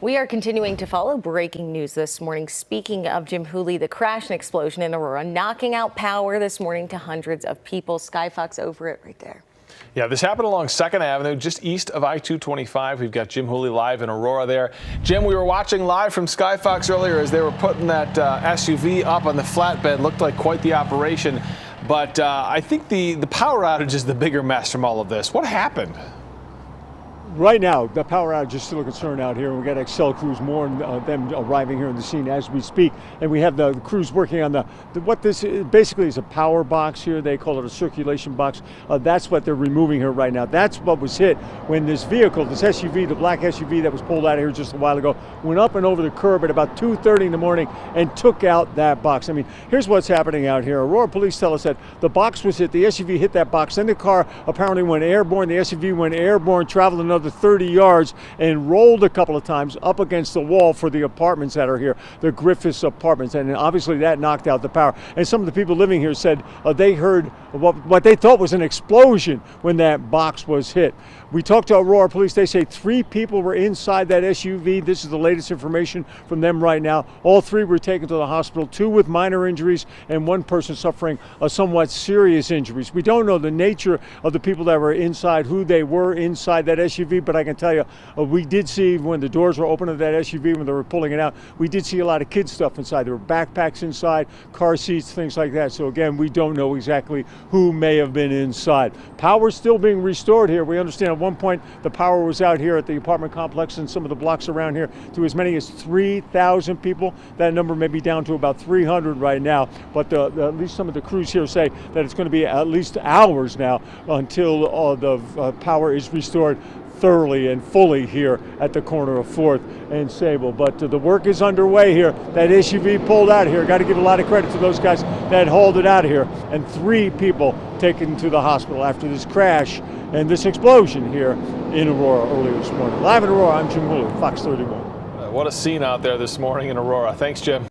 We are continuing to follow breaking news this morning. Speaking of Jim Hooley, the crash and explosion in Aurora knocking out power this morning to hundreds of people. Sky Fox over it right there. Yeah, this happened along 2nd Avenue, just east of I-225. We've got Jim Hooley live in Aurora there. Jim, we were watching live from Sky Fox earlier as they were putting that SUV up on the flatbed. Looked like quite the operation. But I think the power outage is the bigger mess from all of this. What happened? Right now, the power outage is still a concern out here. We've got Excel crews, more and them arriving here on the scene as we speak. And we have the crews working on what this basically is a power box here. They call it a circulation box. That's what they're removing here right now. That's what was hit when this vehicle, this SUV, the black SUV that was pulled out of here just a while ago, went up and over the curb at about 2:30 in the morning and took out that box. I mean, here's what's happening out here. Aurora police tell us that the box was hit, the SUV hit that box, then the car apparently went airborne, the SUV went airborne, traveled another 30 yards and rolled a couple of times up against the wall for the apartments that are here, the Griffiths apartments, and obviously that knocked out the power. And some of the people living here said they heard what they thought was an explosion when that box was hit. We talked to Aurora police. They say 3 people were inside that SUV. This is the latest information from them right now. All 3 were taken to the hospital, 2 with minor injuries and 1 person suffering somewhat serious injuries. We don't know the nature of the people that were inside, who they were inside that SUV, but I can tell you, we did see when the doors were open of that SUV, when they were pulling it out, we did see a lot of kid stuff inside. There were backpacks inside, car seats, things like that. So again, we don't know exactly who may have been inside. Power's still being restored here. We understand at one point the power was out here at the apartment complex and some of the blocks around here to as many as 3,000 people. That number may be down to about 300 right now, but at least some of the crews here say that it's going to be at least hours now until the power is restored thoroughly and fully here at the corner of 4th and Sable. But the work is underway here. That SUV pulled out here. Got to give a lot of credit to those guys that hauled it out of here. And 3 people taken to the hospital after this crash and this explosion here in Aurora earlier this morning. Live in Aurora, I'm Jim Hooley, Fox 31. What a scene out there this morning in Aurora. Thanks, Jim.